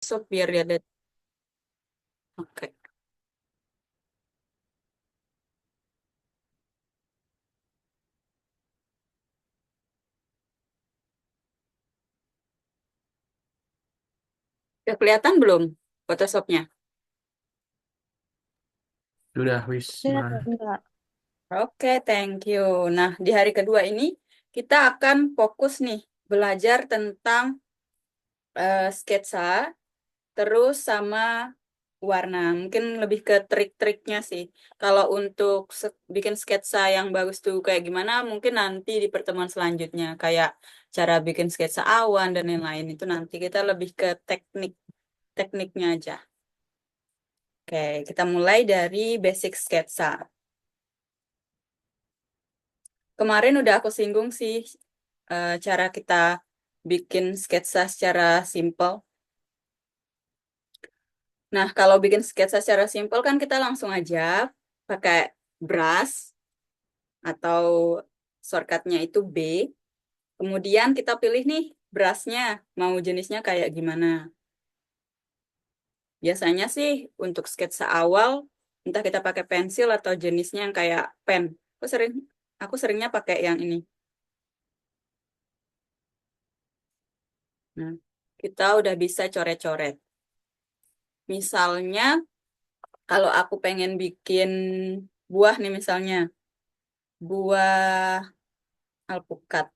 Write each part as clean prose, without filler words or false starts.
So, biar dia ada. Oke. Udah kelihatan belum Photoshopnya? Sudah, wis. Lihat Nah, enggak? Oke, thank you. Nah, di hari kedua ini kita akan fokus nih belajar tentang sketsa, terus sama warna. Mungkin lebih ke trik-triknya sih. Kalau untuk bikin sketsa yang bagus tuh kayak gimana, mungkin nanti di pertemuan selanjutnya. Kayak cara bikin sketsa awan dan lain-lain. Itu nanti kita lebih ke tekniknya aja. Oke, kita mulai dari basic sketsa. Kemarin udah aku singgung sih cara kita bikin sketsa secara simple. Nah, kalau bikin sketsa secara simple kan kita langsung aja pakai brush atau shortcutnya itu B. Kemudian kita pilih nih brushnya, mau jenisnya kayak gimana. Biasanya sih untuk sketsa awal, entah kita pakai pensil atau jenisnya yang kayak pen. Aku seringnya pakai yang ini. Nah, kita udah bisa coret-coret. Misalnya, kalau aku pengen bikin buah nih misalnya, buah alpukat.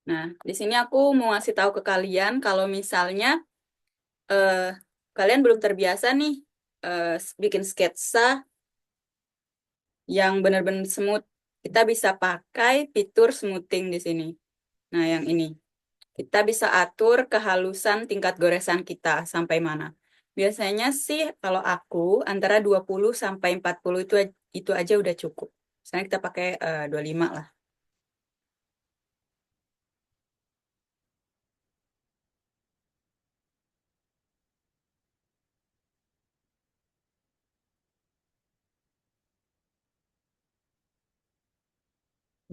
Nah, di sini aku mau ngasih tahu ke kalian kalau misalnya eh, kalian belum terbiasa nih bikin sketsa yang benar-benar smooth. Kita bisa pakai fitur smoothing di sini. Nah, yang ini. Kita bisa atur kehalusan tingkat goresan kita sampai mana. Biasanya sih kalau aku antara 20 sampai 40 itu aja udah cukup. Misalnya kita pakai 25 lah.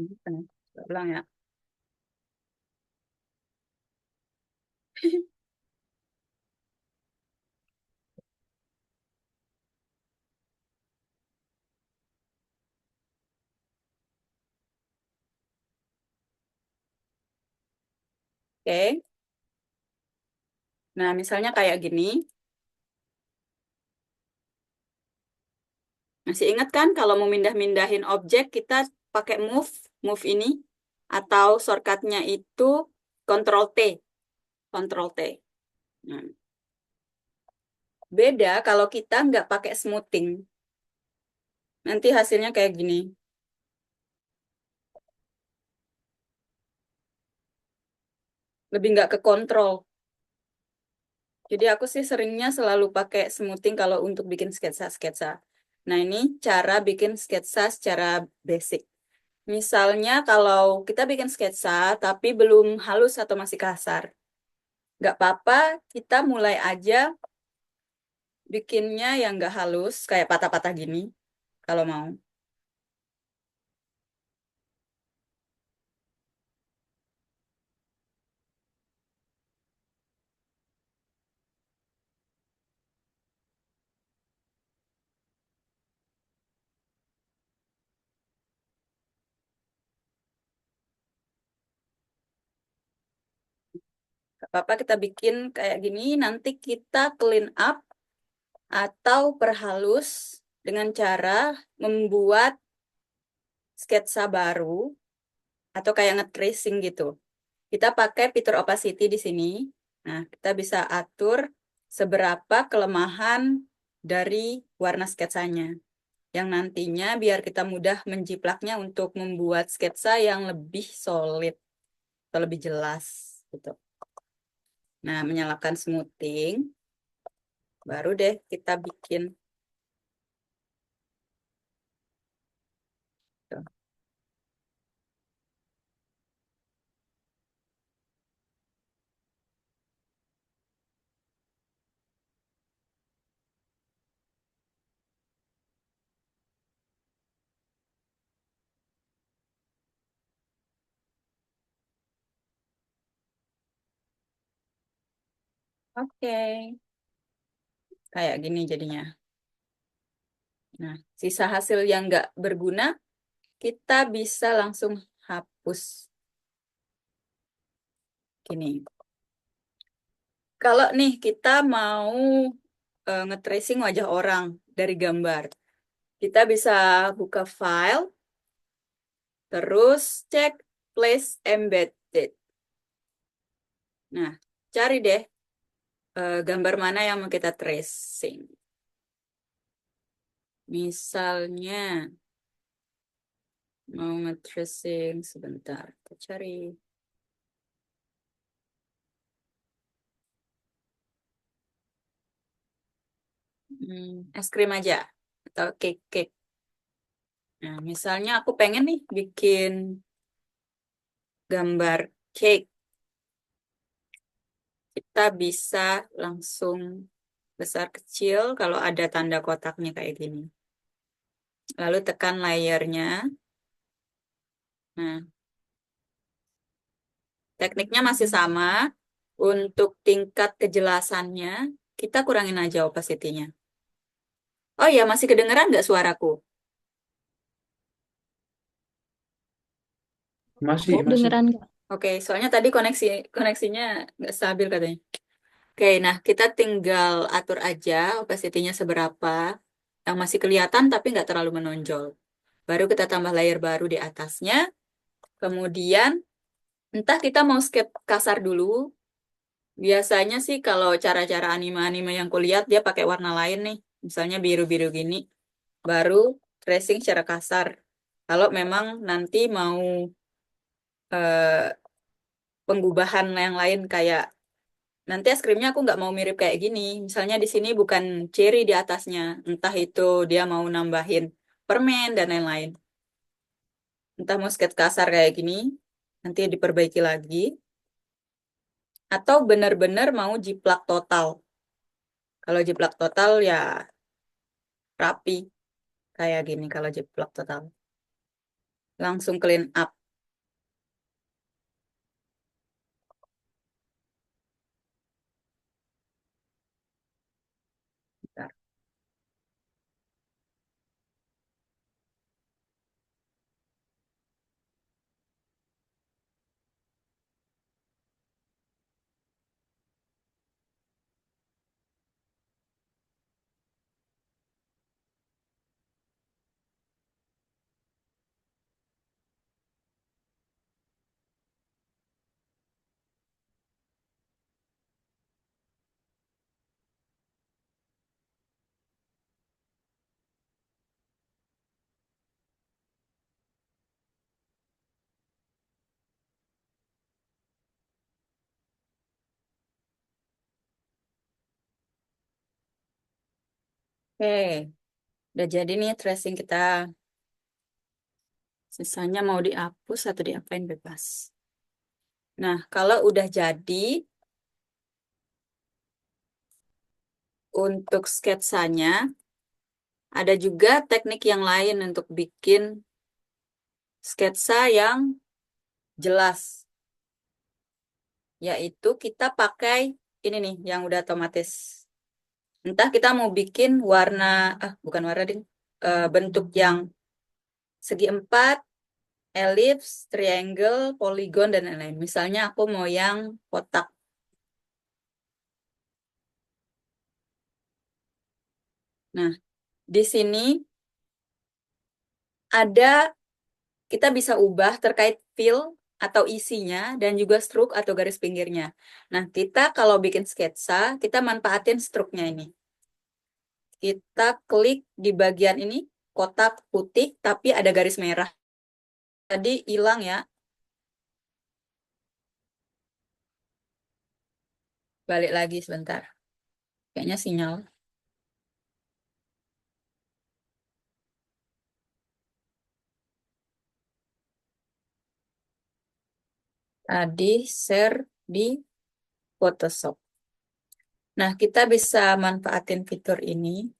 Ini kan, coba ulang ya. Oke. Nah, misalnya kayak gini. Masih ingat kan kalau mau mindah-mindahin objek kita pakai move ini atau shortcutnya itu Ctrl T, Ctrl T. Nah, beda kalau kita nggak pakai smoothing. Nanti hasilnya kayak gini. Lebih nggak ke kontrol. Jadi aku sih seringnya selalu pakai smoothing kalau untuk bikin sketsa-sketsa. Nah, ini cara bikin sketsa secara basic. Misalnya kalau kita bikin sketsa tapi belum halus atau masih kasar. Nggak apa-apa, kita mulai aja bikinnya yang nggak halus, kayak patah-patah gini, kalau mau. Nggak apa-apa kita bikin kayak gini, nanti kita clean up atau perhalus dengan cara membuat sketsa baru atau kayak nge-tracing gitu. Kita pakai fitur opacity di sini. Nah, kita bisa atur seberapa kelemahan dari warna sketsanya. Yang nantinya biar kita mudah menjiplaknya untuk membuat sketsa yang lebih solid atau lebih jelas gitu. Nah, menyalakan smoothing, baru deh kita bikin. Tuh. Oke, kayak gini jadinya. Nah, sisa hasil yang nggak berguna, kita bisa langsung hapus. Gini. Kalau nih kita mau nge-tracing wajah orang dari gambar, kita bisa buka file, terus cek place embedded. Nah, cari deh gambar mana yang mau kita tracing. Misalnya, mau nge-tracing sebentar. Kita cari. Es krim aja. Atau cake-cake. Nah, misalnya aku pengen nih bikin gambar cake. Kita bisa langsung besar kecil kalau ada tanda kotaknya kayak gini. Lalu tekan layernya. Nah, tekniknya masih sama. Untuk tingkat kejelasannya, kita kurangin aja opacity-nya. Oh iya, masih kedengeran nggak suaraku? Masih, masih. Kedengeran nggak? Oke, soalnya tadi koneksinya nggak stabil katanya. Oke, nah kita tinggal atur aja opacity-nya seberapa. Yang masih kelihatan tapi nggak terlalu menonjol. Baru kita tambah layer baru di atasnya. Kemudian, entah kita mau skip kasar dulu. Biasanya sih kalau cara-cara anime-anime yang kulihat dia pakai warna lain nih. Misalnya biru-biru gini. Baru tracing secara kasar. Kalau memang nanti mau eh, penggubahan yang lain kayak nanti es krimnya aku nggak mau mirip kayak gini. Misalnya di sini bukan cherry di atasnya. Entah itu dia mau nambahin permen dan lain-lain. Entah mau sketch kasar kayak gini. Nanti diperbaiki lagi. Atau benar-benar mau jiplak total. Kalau jiplak total ya rapi. Kayak gini kalau jiplak total. Langsung clean up. Bentar. Oke, udah jadi nih tracing kita. Sisanya mau dihapus atau diapain bebas. Nah, kalau udah jadi, untuk sketsanya, ada juga teknik yang lain untuk bikin sketsa yang jelas. Yaitu kita pakai ini nih, yang udah otomatis. Entah kita mau bikin warna, bukan warna ding, bentuk yang segi empat, elips, triangle, polygon, dan lain-lain. Misalnya aku mau yang kotak. Nah, di sini ada kita bisa ubah terkait fill atau isinya dan juga stroke atau garis pinggirnya. Nah, kita kalau bikin sketsa, kita manfaatin stroke-nya ini. Kita klik di bagian ini, kotak putih tapi ada garis merah. Tadi hilang ya, balik lagi sebentar. Kayaknya sinyal. Tadi share di Photoshop. Nah, kita bisa manfaatin fitur ini.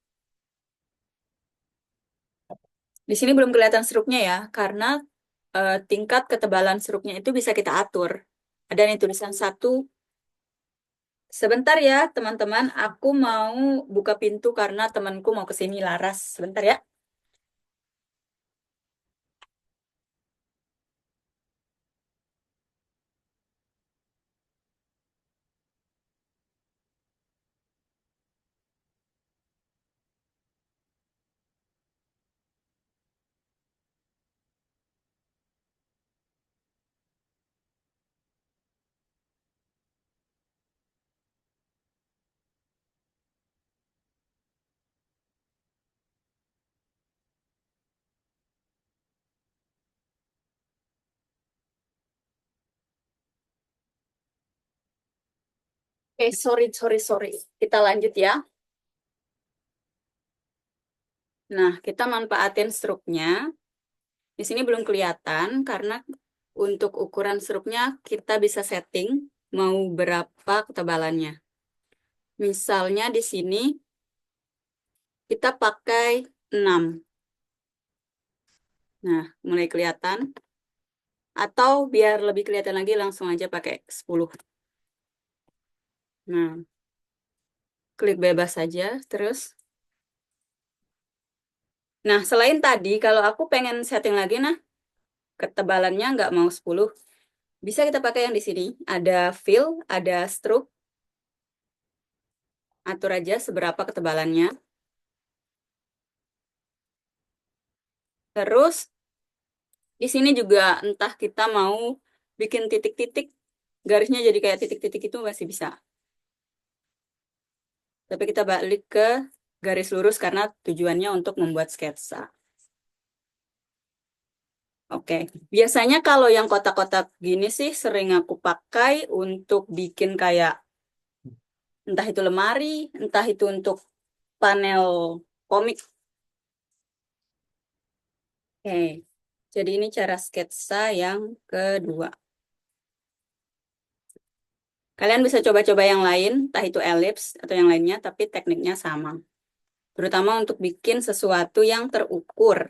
Di sini belum kelihatan struknya ya, karena tingkat ketebalan struknya itu bisa kita atur. Ada nih tulisan 1 Sebentar ya, teman-teman. Aku mau buka pintu karena temanku mau ke sini laras. Sebentar ya. Oke, sorry. Kita lanjut ya. Nah, kita manfaatin struknya. Di sini belum kelihatan karena untuk ukuran struknya kita bisa setting mau berapa ketebalannya. Misalnya di sini kita pakai 6. Nah, mulai kelihatan. Atau biar lebih kelihatan lagi langsung aja pakai 10. Nah, klik bebas saja. Terus, nah selain tadi, kalau aku pengen setting lagi, nah ketebalannya nggak mau 10, bisa kita pakai yang di sini. Ada fill, ada stroke, atur aja seberapa ketebalannya. Terus, di sini juga entah kita mau bikin titik-titik, garisnya jadi kayak titik-titik itu masih bisa. Tapi kita balik ke garis lurus karena tujuannya untuk membuat sketsa. Oke, biasanya kalau yang kotak-kotak gini sih sering aku pakai untuk bikin kayak entah itu lemari, entah itu untuk panel komik. Oke, jadi ini cara sketsa yang kedua. Kalian bisa coba-coba yang lain, entah itu elips atau yang lainnya, tapi tekniknya sama. Terutama untuk bikin sesuatu yang terukur.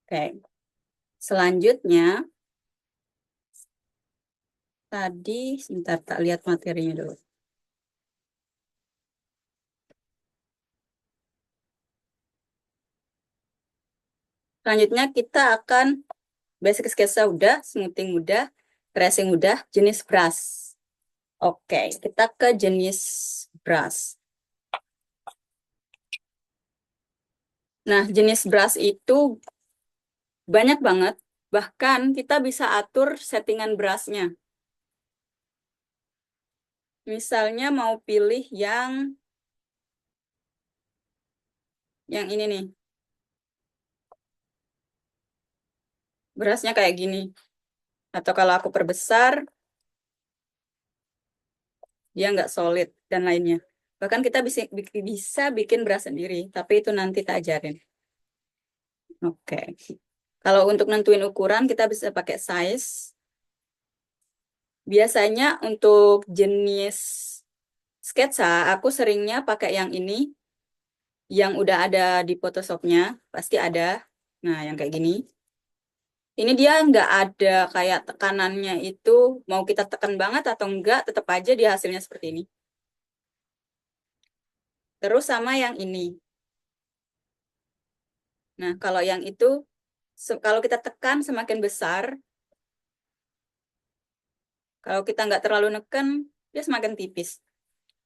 Oke, selanjutnya tadi, sebentar tak lihat materinya dulu. Selanjutnya kita akan basic sketsa udah, smoothing udah, tracing udah, jenis brush. Oke, kita ke jenis brush. Nah, jenis brush itu banyak banget. Bahkan kita bisa atur settingan brushnya. Misalnya mau pilih yang ini nih. Brushnya kayak gini. Atau kalau aku perbesar, dia nggak solid dan lainnya. Bahkan kita bisa bikin brush sendiri, tapi itu nanti tak ajarin. Oke. Kalau untuk nentuin ukuran, kita bisa pakai size. Biasanya untuk jenis sketsa, aku seringnya pakai yang ini, yang udah ada di Photoshopnya, pasti ada. Nah, yang kayak gini. Ini dia nggak ada kayak tekanannya itu, mau kita tekan banget atau enggak, tetap aja dia hasilnya seperti ini. Terus sama yang ini. Nah, kalau yang itu, kalau kita tekan semakin besar, kalau kita nggak terlalu neken, dia semakin tipis.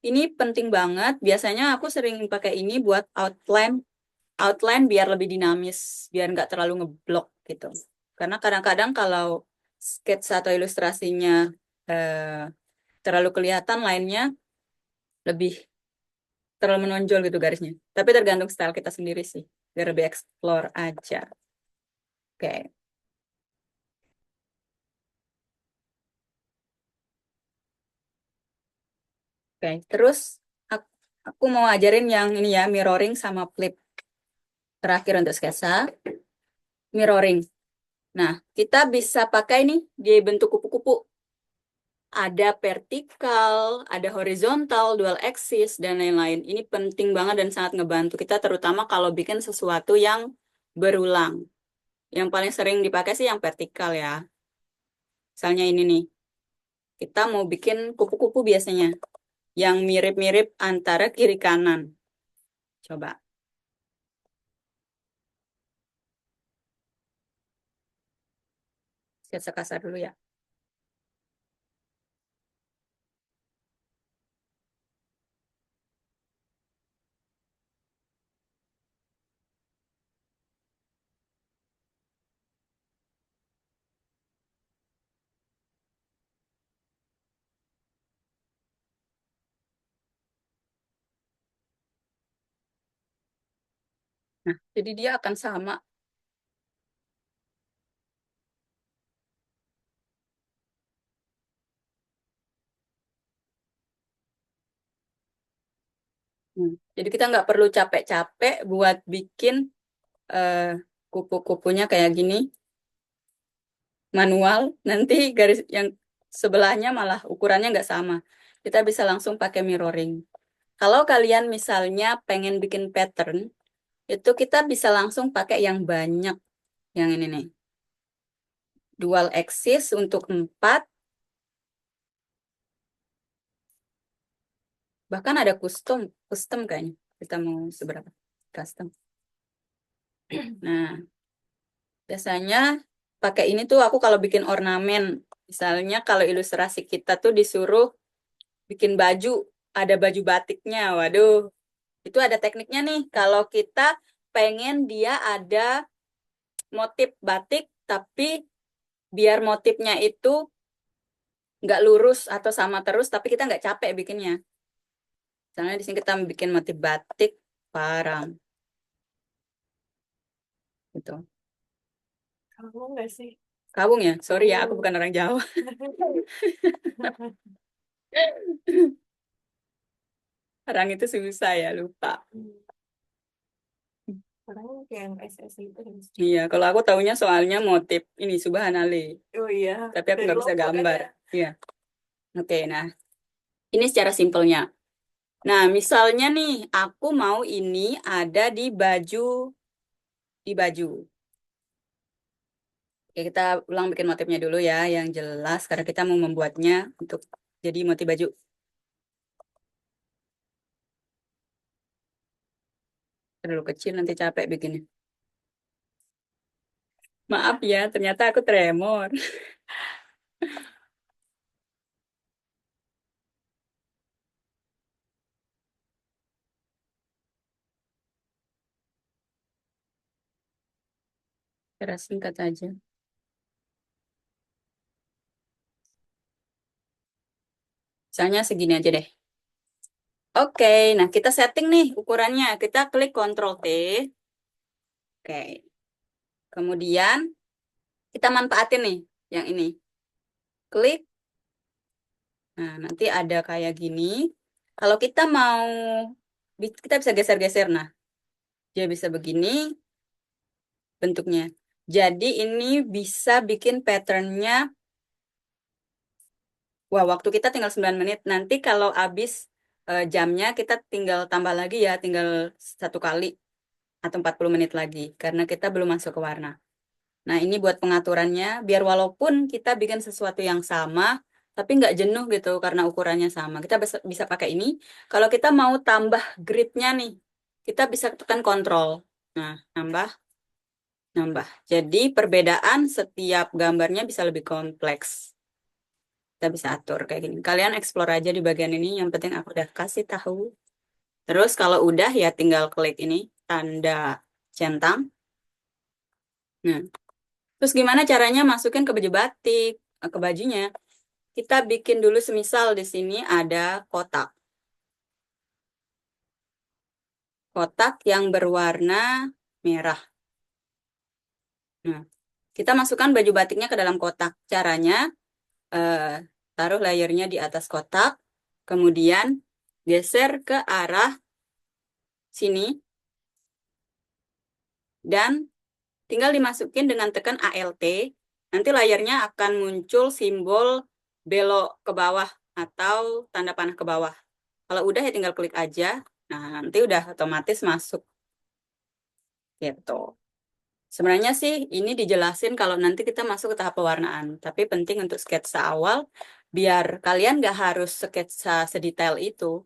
Ini penting banget. Biasanya aku sering pakai ini buat outline biar lebih dinamis, biar nggak terlalu ngeblok gitu. Karena kadang-kadang kalau sketsa atau ilustrasinya eh, terlalu kelihatan, lainnya lebih terlalu menonjol gitu garisnya. Tapi tergantung style kita sendiri sih, biar lebih explore aja. Oke, oke. Terus aku, aku mau ajarin yang ini ya, mirroring sama flip. Terakhir untuk sketsa, mirroring. Nah, kita bisa pakai nih di bentuk kupu-kupu. Ada vertikal, ada horizontal, dual axis, dan lain-lain. Ini penting banget dan sangat ngebantu kita, terutama kalau bikin sesuatu yang berulang. Yang paling sering dipakai sih yang vertikal ya. Misalnya ini nih. Kita mau bikin kupu-kupu biasanya, yang mirip-mirip antara kiri kanan. Coba. Sketsa kasar dulu ya. Nah, jadi dia akan sama. Jadi kita nggak perlu capek-capek buat bikin eh, kupu-kupunya kayak gini, manual. Nanti garis yang sebelahnya malah ukurannya nggak sama. Kita bisa langsung pakai mirroring. Kalau kalian misalnya pengen bikin pattern, itu kita bisa langsung pakai yang banyak. Yang ini nih. Dual axis untuk 4. Bahkan ada custom. Custom kayaknya. Kita mau seberapa? Custom. Nah, biasanya pakai ini tuh aku kalau bikin ornamen. Misalnya kalau ilustrasi kita tuh disuruh bikin baju. Ada baju batiknya. Waduh, itu ada tekniknya nih. Kalau kita pengen dia ada motif batik, tapi biar motifnya itu nggak lurus atau sama terus, tapi kita nggak capek bikinnya. Misalnya di sini kita bikin motif batik parang, gitu. Kamu nggak sih? Kabung ya? Sorry ya, aku bukan orang Jawa. Parang itu susah ya, lupa. Orang kayak yang SSI itu kan. Iya, kalau aku taunya soalnya motif ini Subhanallah, Oh iya, tapi aku dari nggak bisa Lombok kan gambar. ya? Iya, oke. Nah, ini secara simpelnya. Nah, misalnya nih, aku mau ini ada di baju. Oke, kita ulang bikin motifnya dulu ya, yang jelas karena kita mau membuatnya untuk jadi motif baju. Terlalu kecil nanti capek bikinnya. Maaf ya, ternyata aku tremor. Cara singkat aja. Misalnya segini aja deh. Oke, nah kita setting nih ukurannya. Kita klik Ctrl T. Oke, kemudian kita manfaatin nih yang ini. Klik. Nah, nanti ada kayak gini. Kalau kita mau, kita bisa geser-geser. Nah, dia bisa begini bentuknya. Jadi ini bisa bikin patternnya. Wah, waktu kita tinggal 9 menit. Nanti kalau habis jamnya kita tinggal tambah lagi ya, tinggal 1 kali atau 40 menit lagi. Karena kita belum masuk ke warna. Nah, ini buat pengaturannya, biar walaupun kita bikin sesuatu yang sama, tapi nggak jenuh gitu karena ukurannya sama. Kita bisa pakai ini. Kalau kita mau tambah gridnya nih, kita bisa tekan kontrol. Nah, nambah, nambah. Jadi perbedaan setiap gambarnya bisa lebih kompleks. Kita bisa atur kayak gini. Kalian explore aja di bagian ini. Yang penting aku udah kasih tahu. Terus kalau udah ya tinggal klik ini, tanda centang. Nah, terus gimana caranya masukin ke baju batik, ke bajunya? Kita bikin dulu semisal di sini ada kotak. Kotak yang berwarna merah. Nah, kita masukkan baju batiknya ke dalam kotak. Caranya, eh, taruh layernya di atas kotak, kemudian geser ke arah sini, dan tinggal dimasukin dengan tekan ALT. Nanti layernya akan muncul simbol belok ke bawah atau tanda panah ke bawah. Kalau udah ya tinggal klik aja. Nah, nanti udah otomatis masuk gitu. Sebenarnya sih ini dijelasin kalau nanti kita masuk ke tahap pewarnaan, tapi penting untuk sketsa awal biar kalian nggak harus sketsa sedetail itu.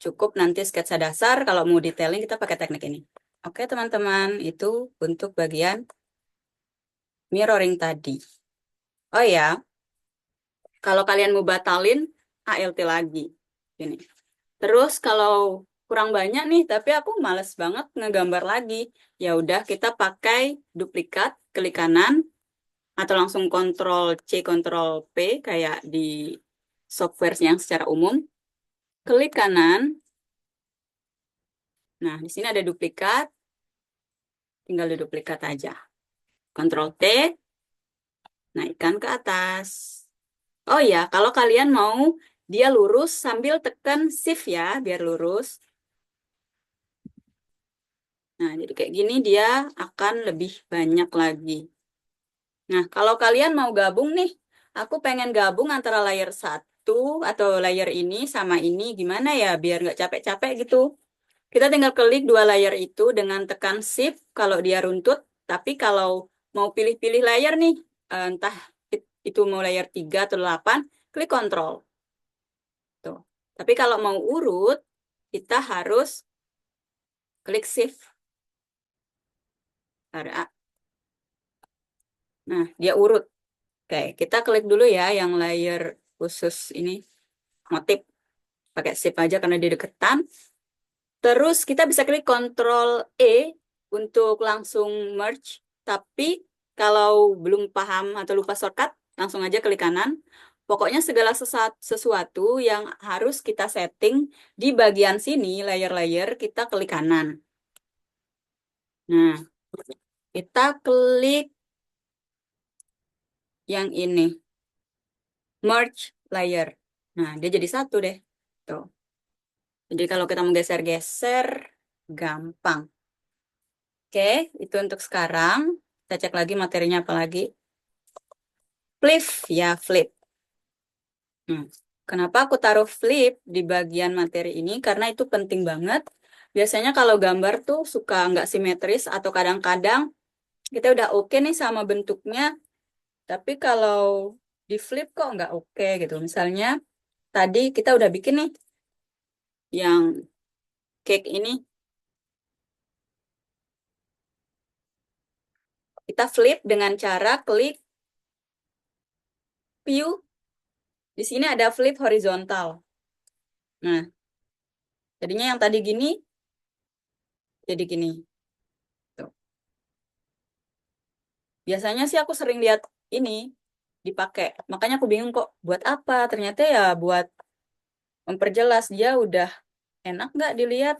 Cukup nanti sketsa dasar, kalau mau detailing kita pakai teknik ini. Oke teman-teman, itu untuk bagian mirroring tadi. Oh ya, kalau kalian mau batalin, ALT lagi. Ini. Terus kalau kurang banyak nih, tapi aku males banget ngegambar lagi. Ya udah kita pakai duplikat, klik kanan, atau langsung Ctrl C, Ctrl P kayak di software yang secara umum. Klik kanan. Nah, di sini ada duplikat, tinggal diduplikat aja. Ctrl T, naikkan ke atas. Oh ya, kalau kalian mau dia lurus sambil tekan Shift ya, biar lurus. Nah, jadi kayak gini dia akan lebih banyak lagi. Nah, kalau kalian mau gabung nih, aku pengen gabung antara layer satu atau layer ini sama ini, gimana ya biar nggak capek-capek gitu. Kita tinggal klik dua layer itu dengan tekan Shift kalau dia runtut, tapi kalau mau pilih-pilih layer nih, entah itu mau layer 3 atau 8, klik Ctrl. Tuh. Tapi kalau mau urut, kita harus klik Shift. Nah, dia urut. Oke, kita klik dulu ya yang layer khusus ini, motif. Pakai shift aja karena dia deketan. Terus kita bisa klik Ctrl E untuk langsung merge. Tapi kalau belum paham atau lupa shortcut, langsung aja klik kanan. Pokoknya segala sesuatu yang harus kita setting di bagian sini, layer-layer, kita klik kanan. Nah, kita klik yang ini, merge layer. Nah, dia jadi satu deh. Tuh. Jadi kalau kita mau geser-geser, gampang. Oke, itu untuk sekarang. Kita cek lagi materinya apa lagi. Flip, ya flip. Kenapa aku taruh flip di bagian materi ini? Karena itu penting banget. Biasanya kalau gambar tuh suka nggak simetris atau kadang-kadang kita udah oke nih sama bentuknya, tapi kalau di flip kok nggak oke gitu. Misalnya tadi kita udah bikin nih yang cake ini, kita flip dengan cara klik view. Di sini ada flip horizontal. Nah, jadinya yang tadi gini, jadi gini. Tuh. Biasanya sih aku sering lihat ini dipakai. Makanya aku bingung kok buat apa. Ternyata ya buat memperjelas dia udah enak nggak dilihat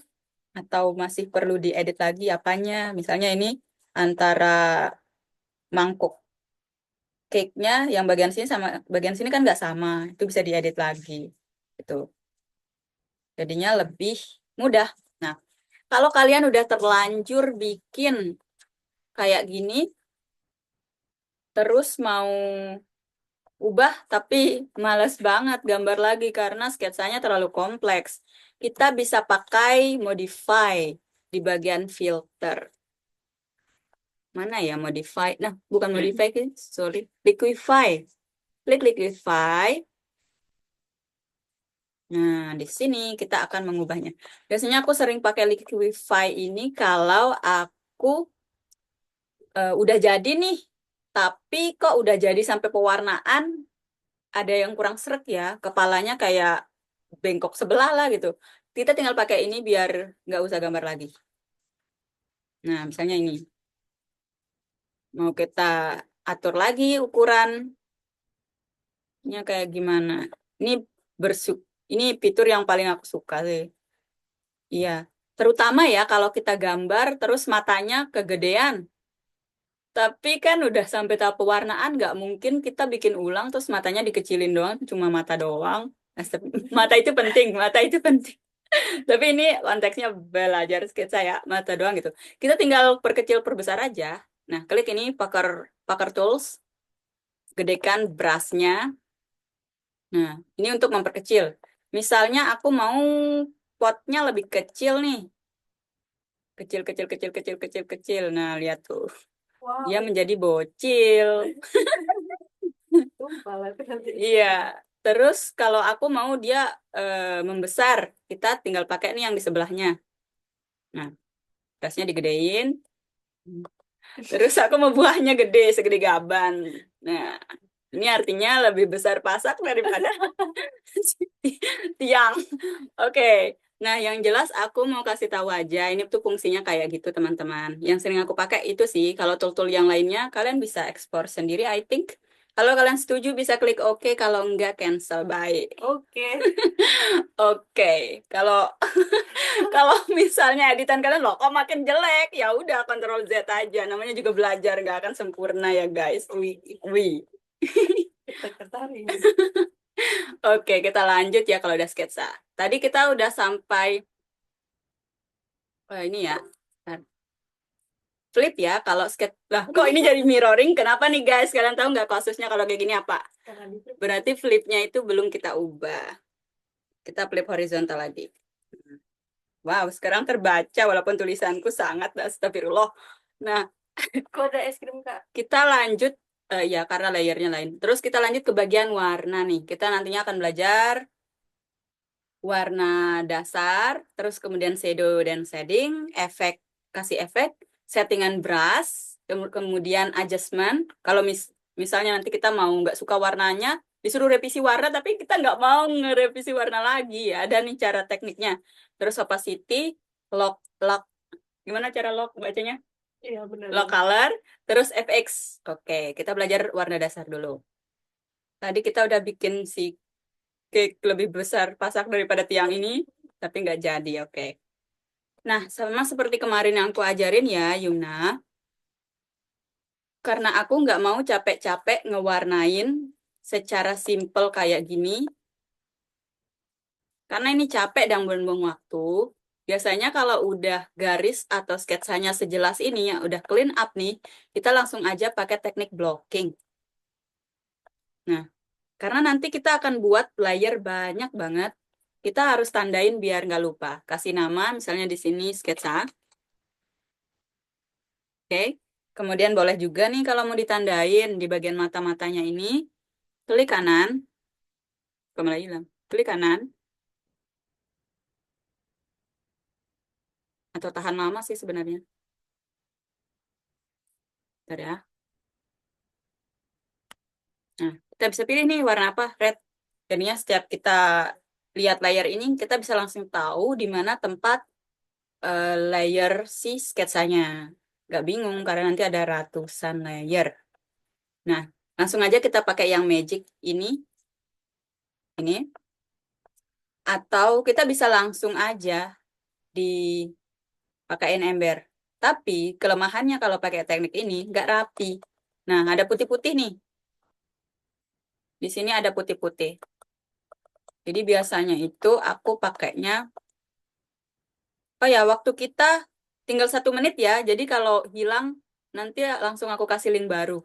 atau masih perlu diedit lagi apanya. Misalnya ini antara mangkuk cake-nya yang bagian sini sama bagian sini kan nggak sama. Itu bisa diedit lagi. Gitu. Jadinya lebih mudah. Nah, kalau kalian udah terlanjur bikin kayak gini, terus mau ubah tapi males banget gambar lagi karena sketsanya terlalu kompleks. Kita bisa pakai modify di bagian filter. Mana ya modify? Nah, bukan modify, sorry. Liquify. Klik liquify. Nah, di sini kita akan mengubahnya. Biasanya aku sering pakai liquify ini kalau aku udah jadi nih, tapi kok udah jadi sampai pewarnaan ada yang kurang srek ya, kepalanya kayak bengkok sebelah lah gitu. Kita tinggal pakai ini biar nggak usah gambar lagi. Nah, misalnya ini. Mau kita atur lagi ukurannya kayak gimana. Ini bersuk, ini fitur yang paling aku suka sih. Iya. Terutama ya kalau kita gambar terus matanya kegedean. Tapi kan udah sampai tahap pewarnaan, nggak mungkin kita bikin ulang terus matanya dikecilin doang, cuma mata doang. Mata itu penting, mata itu penting. Tapi ini konteksnya belajar sketsa ya, mata doang gitu. Kita tinggal perkecil perbesar aja. Nah, klik ini Packer Packer Tools, gedekan brushnya. Nah, ini untuk memperkecil. Misalnya aku mau potnya lebih kecil nih. Kecil, kecil, kecil, kecil, kecil, kecil. Nah, lihat tuh. Dia Wow, menjadi bocil. Kepala tuh nanti. Iya. Terus kalau aku mau dia membesar, kita tinggal pakai nih yang di sebelahnya. Nah, tasnya digedein. Terus aku mau buahnya gede, segede gaban. Nah, ini artinya lebih besar pasak daripada tiang. Oke. Nah, yang jelas aku mau kasih tahu aja, ini tuh fungsinya kayak gitu, teman-teman. Yang sering aku pakai itu sih, kalau tool-tool yang lainnya, kalian bisa ekspor sendiri, I think. Kalau kalian setuju, bisa klik OK. Kalau enggak, cancel. Bye. Oke. Oke. Kalau kalau misalnya editan kalian loh, kok makin jelek, ya udah Ctrl Z aja. Namanya juga belajar, nggak akan sempurna ya, guys. Wi. Kita ketarik. Oke, kita lanjut ya kalau udah sketsa. Tadi kita udah sampai, ini ya, bentar. Flip ya kalau sketsa. Lah, kok ini jadi mirroring? Kenapa nih guys? Kalian tahu nggak kasusnya kalau kayak gini apa? Karena di Berarti flipnya itu belum kita ubah. Kita flip horizontal lagi. Wow, sekarang terbaca walaupun tulisanku sangat astagfirullah. Nah, kok ada es krim Kak? kita lanjut, ya karena layernya lain. Terus kita lanjut ke bagian warna nih. Kita nantinya akan belajar warna dasar, terus kemudian shadow dan shading, efek, kasih efek, settingan brush, kemudian adjustment. Kalau misalnya nanti kita mau nggak suka warnanya, disuruh revisi warna, tapi kita nggak mau ngerevisi warna lagi ya. Ada nih cara tekniknya. Terus opacity, lock, gimana cara lock bacanya? Iya benar. Lock color, terus FX. Oke, kita belajar warna dasar dulu. Tadi kita udah bikin si cake lebih besar pasak daripada tiang ini, tapi nggak jadi, oke. Nah, sama seperti kemarin yang aku ajarin ya, Yumna, karena aku nggak mau capek-capek ngewarnain secara simple kayak gini, karena ini capek dan buang-buang waktu. Biasanya kalau udah garis atau sketsanya sejelas ini, ya udah clean up nih, kita langsung aja pakai teknik blocking. Nah, karena nanti kita akan buat layer banyak banget. Kita harus tandain biar nggak lupa. Kasih nama, misalnya di sini sketsa. Oke. Kemudian boleh juga nih kalau mau ditandain di bagian mata-matanya ini, klik kanan. Kembali hilang. Klik kanan. Atau tahan lama sih sebenarnya. Bentar ya. Nah, kita bisa pilih nih warna apa? Red. Jadinya setiap kita lihat layer ini, kita bisa langsung tahu di mana tempat layer si sketsanya. Nggak bingung karena nanti ada ratusan layer. Nah, langsung aja kita pakai yang magic ini. Atau kita bisa langsung aja dipakein ember. Tapi kelemahannya kalau pakai teknik ini nggak rapi. Nah, ada putih-putih nih. Di sini ada putih-putih. Jadi biasanya itu aku pakainya, oh ya, waktu kita tinggal 1 menit ya. Jadi kalau hilang, nanti langsung aku kasih link baru.